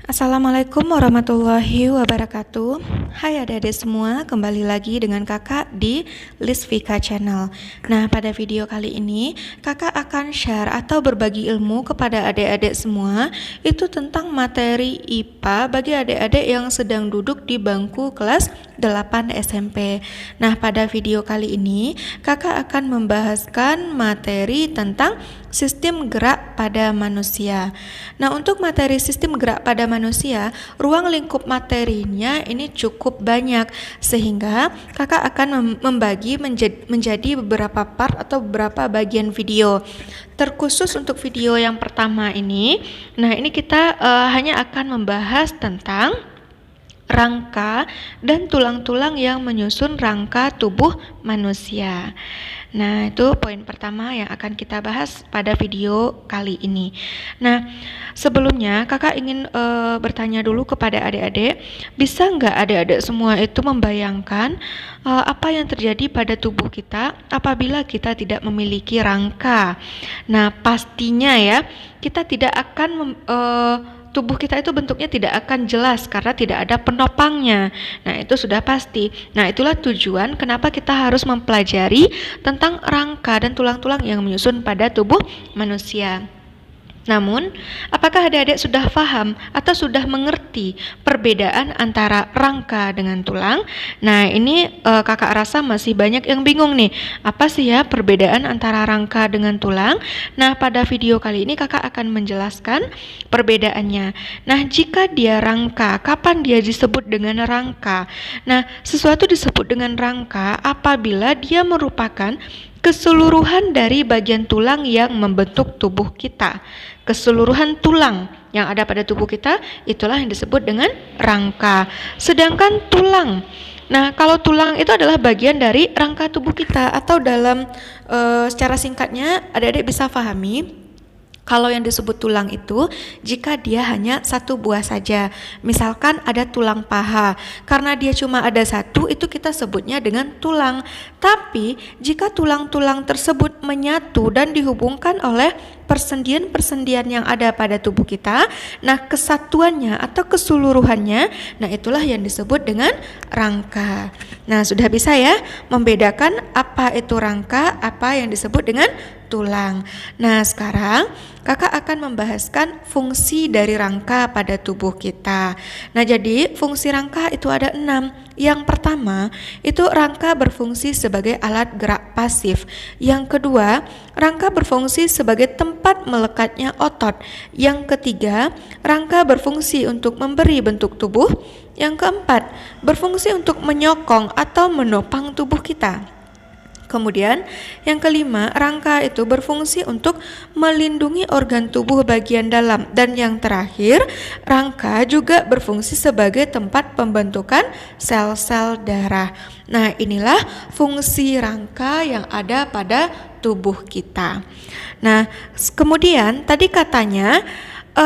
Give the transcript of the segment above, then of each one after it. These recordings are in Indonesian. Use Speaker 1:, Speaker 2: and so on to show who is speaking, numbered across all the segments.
Speaker 1: Assalamualaikum warahmatullahi wabarakatuh. Hai adik-adik semua, kembali lagi dengan kakak di Lisvika Channel. Nah, pada video kali ini kakak akan share atau berbagi ilmu kepada adik-adik semua itu tentang materi IPA bagi adik-adik yang sedang duduk di bangku kelas 8 SMP. Nah, pada video kali ini kakak akan membahaskan materi tentang sistem gerak pada manusia. Nah, untuk materi sistem gerak pada manusia, ruang lingkup materinya ini cukup banyak, sehingga kakak akan membagi menjadi beberapa part atau beberapa bagian video. Terkhusus untuk video yang pertama ini, nah ini kita hanya akan membahas tentang rangka dan tulang-tulang yang menyusun rangka tubuh manusia. Nah, itu poin pertama yang akan kita bahas pada video kali ini. Nah, sebelumnya kakak ingin bertanya dulu kepada adik-adik, bisa nggak adik-adik semua itu membayangkan apa yang terjadi pada tubuh kita apabila kita tidak memiliki rangka? Nah, pastinya ya, kita tidak akan tubuh kita itu bentuknya tidak akan jelas karena tidak ada penopangnya. Nah, itu sudah pasti. Nah, itulah tujuan kenapa kita harus mempelajari tentang rangka dan tulang-tulang yang menyusun pada tubuh manusia. Namun, apakah adik-adik sudah paham atau sudah mengerti perbedaan antara rangka dengan tulang? Nah, ini kakak rasa masih banyak yang bingung nih. Apa sih ya perbedaan antara rangka dengan tulang? Nah, pada video kali ini kakak akan menjelaskan perbedaannya. Nah, jika dia rangka, kapan dia disebut dengan rangka? Nah, sesuatu disebut dengan rangka apabila dia merupakan keseluruhan dari bagian tulang yang membentuk tubuh kita. Keseluruhan tulang yang ada pada tubuh kita, itulah yang disebut dengan rangka. Sedangkan tulang, nah kalau tulang itu adalah bagian dari rangka tubuh kita, atau dalam secara singkatnya adik-adik bisa pahami kalau yang disebut tulang itu jika dia hanya satu buah saja. Misalkan ada tulang paha, karena dia cuma ada satu, itu kita sebutnya dengan tulang. Tapi jika tulang-tulang tersebut menyatu dan dihubungkan oleh persendian-persendian yang ada pada tubuh kita, nah kesatuannya atau keseluruhannya, nah itulah yang disebut dengan rangka. Nah, sudah bisa ya membedakan apa itu rangka, apa yang disebut dengan tulang. Nah, sekarang kakak akan membahaskan fungsi dari rangka pada tubuh kita. Nah, jadi fungsi rangka itu ada 6. Yang pertama, itu rangka berfungsi sebagai alat gerak pasif. Yang kedua, rangka berfungsi sebagai tempat melekatnya otot. Yang ketiga, rangka berfungsi untuk memberi bentuk tubuh. Yang keempat, berfungsi untuk menyokong atau menopang tubuh kita. Kemudian yang kelima, rangka itu berfungsi untuk melindungi organ tubuh bagian dalam. Dan yang terakhir, rangka juga berfungsi sebagai tempat pembentukan sel-sel darah. Nah, inilah fungsi rangka yang ada pada tubuh kita. Nah, kemudian tadi katanya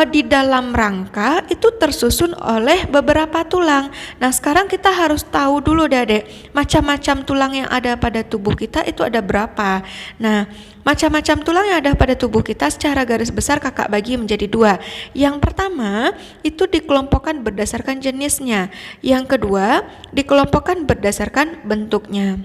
Speaker 1: di dalam rangka itu tersusun oleh beberapa tulang. Nah, sekarang kita harus tahu dulu Dek, macam-macam tulang yang ada pada tubuh kita itu ada berapa. Nah, macam-macam tulang yang ada pada tubuh kita secara garis besar kakak bagi menjadi 2. Yang pertama itu dikelompokkan berdasarkan jenisnya. Yang kedua dikelompokkan berdasarkan bentuknya.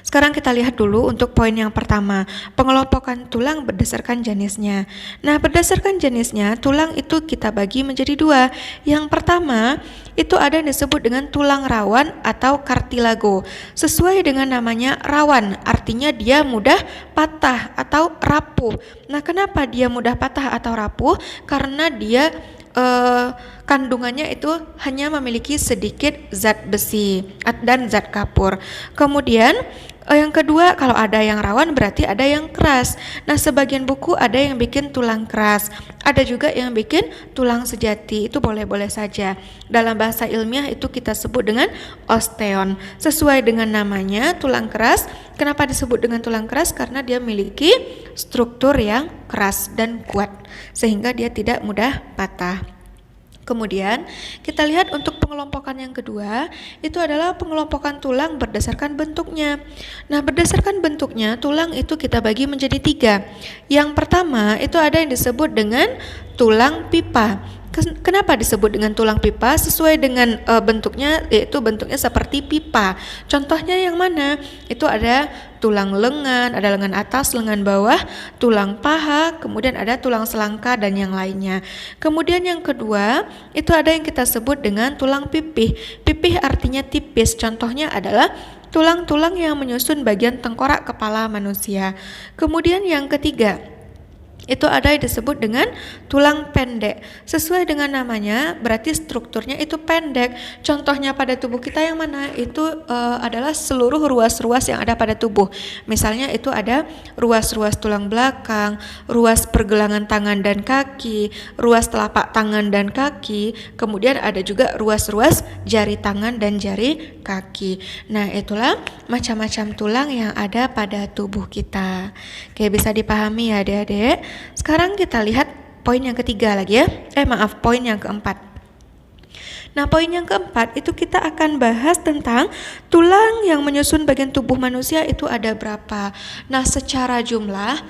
Speaker 1: Sekarang kita lihat dulu untuk poin yang pertama, pengelompokan tulang berdasarkan jenisnya. Nah, berdasarkan jenisnya, tulang itu kita bagi menjadi 2. Yang pertama, itu ada yang disebut dengan tulang rawan atau kartilago. Sesuai dengan namanya rawan, artinya dia mudah patah atau rapuh. Nah, kenapa dia mudah patah atau rapuh? Karena dia kandungannya itu hanya memiliki sedikit zat besi dan zat kapur. Kemudian yang kedua, kalau ada yang rawan berarti ada yang keras. Nah, sebagian buku ada yang bikin tulang keras, ada juga yang bikin tulang sejati. Itu boleh-boleh saja. Dalam bahasa ilmiah itu kita sebut dengan osteon. Sesuai dengan namanya, tulang keras. Kenapa disebut dengan tulang keras? Karena dia memiliki struktur yang keras dan kuat, sehingga dia tidak mudah patah. Kemudian kita lihat untuk pengelompokan yang kedua, itu adalah pengelompokan tulang berdasarkan bentuknya. Nah, berdasarkan bentuknya, tulang itu kita bagi menjadi 3. Yang pertama itu ada yang disebut dengan tulang pipa. Kenapa disebut dengan tulang pipa? Sesuai dengan bentuknya, yaitu bentuknya seperti pipa. Contohnya yang mana? Itu ada tulang lengan, ada lengan atas, lengan bawah, tulang paha, kemudian ada tulang selangka dan yang lainnya. Kemudian yang kedua, itu ada yang kita sebut dengan tulang pipih. Pipih artinya tipis. Contohnya adalah tulang-tulang yang menyusun bagian tengkorak kepala manusia. Kemudian yang ketiga, itu ada yang disebut dengan tulang pendek. Sesuai dengan namanya, berarti strukturnya itu pendek. Contohnya pada tubuh kita yang mana? Itu adalah seluruh ruas-ruas yang ada pada tubuh. Misalnya itu ada ruas-ruas tulang belakang, ruas pergelangan tangan dan kaki, ruas telapak tangan dan kaki, kemudian ada juga ruas-ruas jari tangan dan jari kaki. Nah, itulah macam-macam tulang yang ada pada tubuh kita. Oke, bisa dipahami ya adik-adik? Sekarang kita lihat poin yang ketiga lagi ya. Poin yang keempat. Nah, poin yang keempat itu kita akan bahas tentang tulang yang menyusun bagian tubuh manusia itu ada berapa. Nah, secara jumlah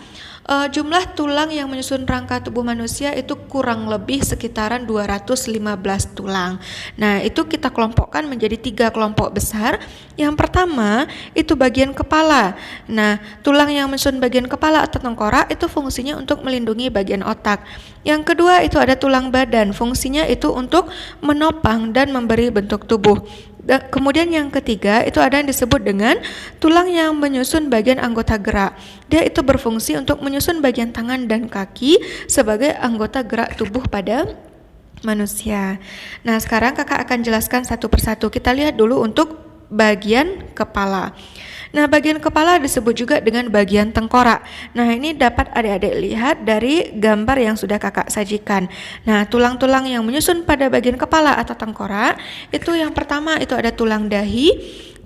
Speaker 1: tulang yang menyusun rangka tubuh manusia itu kurang lebih sekitaran 215 tulang. Nah, itu kita kelompokkan menjadi 3 kelompok besar. Yang pertama, itu bagian kepala. Nah, tulang yang menyusun bagian kepala atau tengkorak itu fungsinya untuk melindungi bagian otak. Yang kedua, itu ada tulang badan. Fungsinya itu untuk menopang dan memberi bentuk tubuh. Kemudian yang ketiga itu ada yang disebut dengan tulang yang menyusun bagian anggota gerak. Dia itu berfungsi untuk menyusun bagian tangan dan kaki sebagai anggota gerak tubuh pada manusia. Nah, sekarang kakak akan jelaskan satu persatu. Kita lihat dulu untuk bagian kepala. Nah, bagian kepala disebut juga dengan bagian tengkorak. Nah, ini dapat adik-adik lihat dari gambar yang sudah kakak sajikan. Nah, tulang-tulang yang menyusun pada bagian kepala atau tengkorak, itu yang pertama itu ada tulang dahi,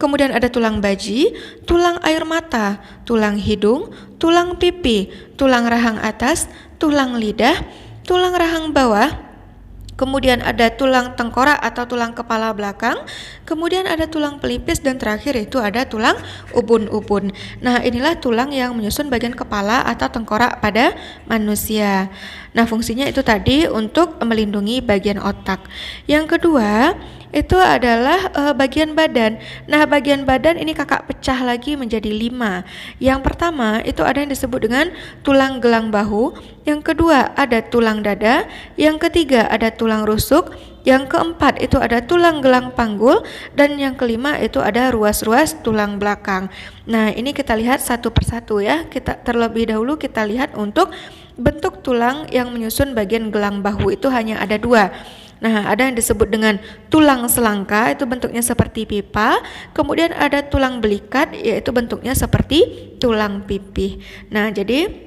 Speaker 1: kemudian ada tulang baji, tulang air mata, tulang hidung, tulang pipi, tulang rahang atas, tulang lidah, tulang rahang bawah, kemudian ada tulang tengkorak atau tulang kepala belakang, kemudian ada tulang pelipis, dan terakhir itu ada tulang ubun-ubun. Nah, inilah tulang yang menyusun bagian kepala atau tengkorak pada manusia. Nah, fungsinya itu tadi untuk melindungi bagian otak. Yang kedua, itu adalah bagian badan. Nah, bagian badan ini kakak pecah lagi menjadi 5. Yang pertama itu ada yang disebut dengan tulang gelang bahu. Yang kedua ada tulang dada. Yang ketiga ada tulang rusuk. Yang keempat itu ada tulang gelang panggul. Dan yang kelima itu ada ruas-ruas tulang belakang. Nah, ini kita lihat satu persatu ya. Terlebih dahulu kita lihat untuk bentuk tulang yang menyusun bagian gelang bahu itu hanya ada 2. Nah, ada yang disebut dengan tulang selangka, itu bentuknya seperti pipa. Kemudian ada tulang belikat, yaitu bentuknya seperti tulang pipih. Nah, jadi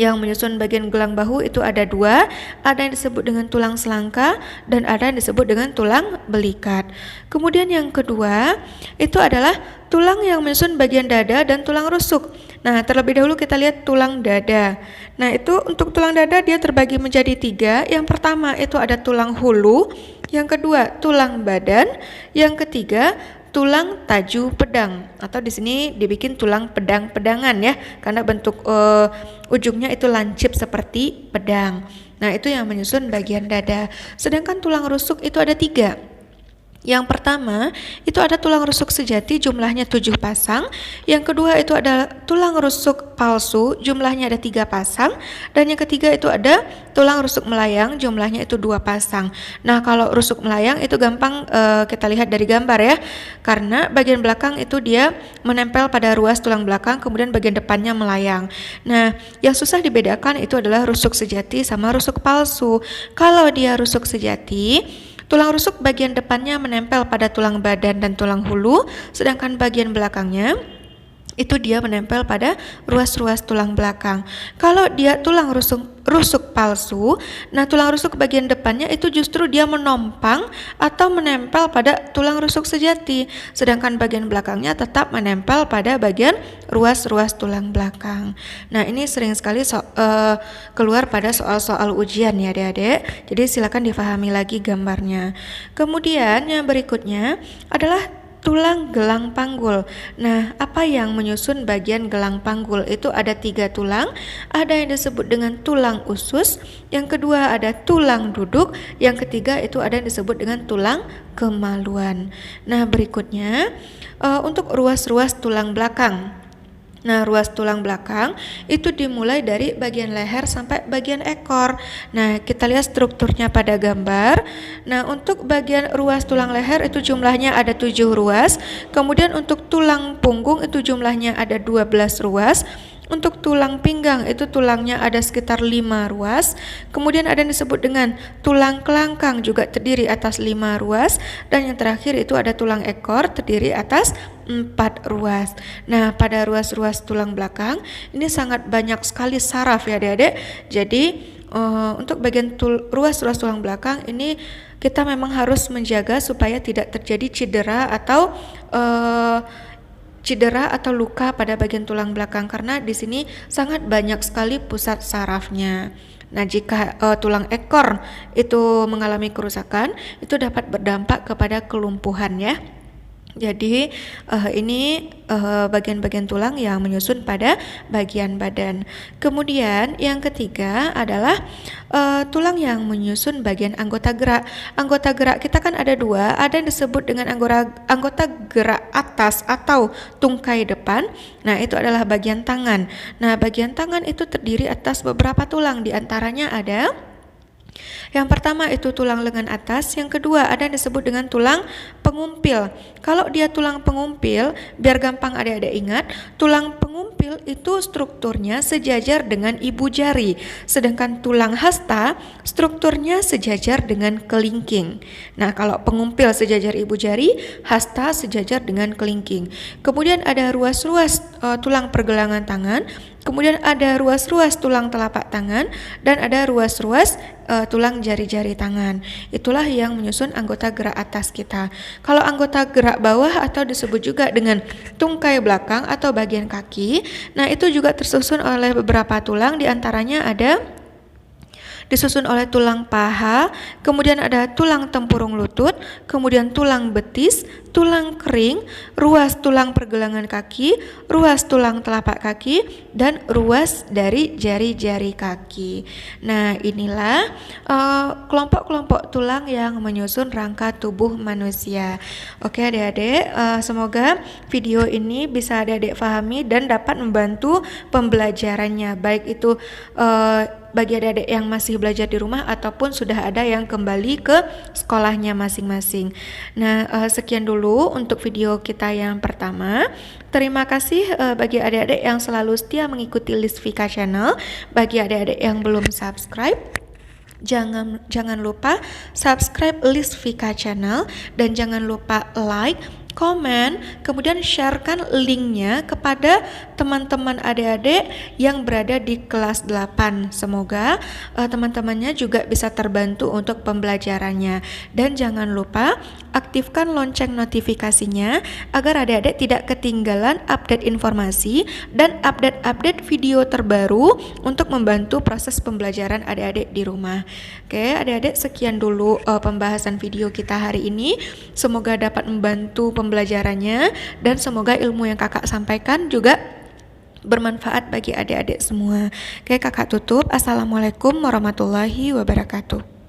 Speaker 1: yang menyusun bagian gelang bahu itu ada 2, ada yang disebut dengan tulang selangka dan ada yang disebut dengan tulang belikat. Kemudian yang kedua itu adalah tulang yang menyusun bagian dada dan tulang rusuk. Nah, terlebih dahulu kita lihat tulang dada. Nah, itu untuk tulang dada dia terbagi menjadi 3. Yang pertama itu ada tulang hulu, yang kedua tulang badan, yang ketiga tulang taju pedang, atau di sini dibikin tulang pedang-pedangan ya, karena bentuk ujungnya itu lancip seperti pedang. Nah, itu yang menyusun bagian dada. Sedangkan tulang rusuk itu ada 3. Yang pertama itu ada tulang rusuk sejati, jumlahnya 7 pasang. Yang kedua itu ada tulang rusuk palsu, jumlahnya ada 3 pasang. Dan yang ketiga itu ada tulang rusuk melayang, jumlahnya itu 2 pasang. Nah, kalau rusuk melayang itu gampang kita lihat dari gambar ya, karena bagian belakang itu dia menempel pada ruas tulang belakang, kemudian bagian depannya melayang. Nah, yang susah dibedakan itu adalah rusuk sejati sama rusuk palsu. Kalau dia rusuk sejati, tulang rusuk bagian depannya menempel pada tulang badan dan tulang hulu, sedangkan bagian belakangnya itu dia menempel pada ruas-ruas tulang belakang. Kalau dia tulang rusuk palsu, nah tulang rusuk bagian depannya itu justru dia menompang atau menempel pada tulang rusuk sejati, sedangkan bagian belakangnya tetap menempel pada bagian ruas-ruas tulang belakang. Nah, ini sering sekali keluar pada soal-soal ujian ya adik-adik, jadi silakan difahami lagi gambarnya. Kemudian yang berikutnya adalah tulang gelang panggul. Nah, apa yang menyusun bagian gelang panggul? Itu ada 3 tulang. Ada yang disebut dengan tulang usus, yang kedua ada tulang duduk, yang ketiga itu ada yang disebut dengan tulang kemaluan. Nah, berikutnya untuk ruas-ruas tulang belakang. Nah, ruas tulang belakang itu dimulai dari bagian leher sampai bagian ekor. Nah, kita lihat strukturnya pada gambar. Nah, untuk bagian ruas tulang leher itu jumlahnya ada 7 ruas. Kemudian untuk tulang punggung itu jumlahnya ada 12 ruas. Untuk tulang pinggang itu tulangnya ada sekitar 5 ruas. Kemudian ada yang disebut dengan tulang kelangkang juga terdiri atas 5 ruas. Dan yang terakhir itu ada tulang ekor terdiri atas 4 ruas. Nah, pada ruas-ruas tulang belakang ini sangat banyak sekali saraf ya adik-adik. Jadi untuk bagian ruas-ruas tulang belakang ini kita memang harus menjaga supaya tidak terjadi cedera atau luka pada bagian tulang belakang karena di sini sangat banyak sekali pusat sarafnya. Nah, jika tulang ekor itu mengalami kerusakan, itu dapat berdampak kepada kelumpuhan ya. Jadi ini bagian-bagian tulang yang menyusun pada bagian badan. Kemudian yang ketiga adalah tulang yang menyusun bagian anggota gerak. Anggota gerak kita kan ada 2, ada yang disebut dengan anggota gerak atas atau tungkai depan. Nah, itu adalah bagian tangan. Nah, bagian tangan itu terdiri atas beberapa tulang, diantaranya ada yang pertama itu tulang lengan atas, yang kedua ada yang disebut dengan tulang pengumpil. Kalau dia tulang pengumpil, biar gampang adik-adik ingat, tulang pengumpil itu strukturnya sejajar dengan ibu jari, sedangkan tulang hasta strukturnya sejajar dengan kelingking. Nah, kalau pengumpil sejajar ibu jari, hasta sejajar dengan kelingking. Kemudian ada ruas-ruas tulang pergelangan tangan, kemudian ada ruas-ruas tulang telapak tangan, dan ada ruas-ruas tulang jari-jari tangan. Itulah yang menyusun anggota gerak atas kita. Kalau anggota gerak bawah atau disebut juga dengan tungkai belakang atau bagian kaki, nah itu juga tersusun oleh beberapa tulang, diantaranya ada disusun oleh tulang paha, kemudian ada tulang tempurung lutut, kemudian tulang betis, tulang kering, ruas tulang pergelangan kaki, ruas tulang telapak kaki, dan ruas dari jari-jari kaki. Nah, inilah kelompok-kelompok tulang yang menyusun rangka tubuh manusia. Oke adik-adik, semoga video ini bisa adik-adik pahami dan dapat membantu pembelajarannya, baik itu bagi adik-adik yang masih belajar di rumah ataupun sudah ada yang kembali ke sekolahnya masing-masing. Nah, sekian dulu untuk video kita yang pertama. Terima kasih bagi adik-adik yang selalu setia mengikuti Lisvika Channel. Bagi adik-adik yang belum subscribe, jangan lupa subscribe Lisvika Channel dan jangan lupa like, komen, kemudian sharekan linknya kepada teman-teman adik-adik yang berada di kelas 8. Semoga teman-temannya juga bisa terbantu untuk pembelajarannya. Dan jangan lupa aktifkan lonceng notifikasinya agar adik-adik tidak ketinggalan update informasi dan update video terbaru untuk membantu proses pembelajaran adik-adik di rumah. Oke, adik-adik, sekian dulu pembahasan video kita hari ini. Semoga dapat membantu pembelajarannya dan semoga ilmu yang kakak sampaikan juga bermanfaat bagi adik-adik semua. Oke, kakak tutup. Assalamualaikum warahmatullahi wabarakatuh.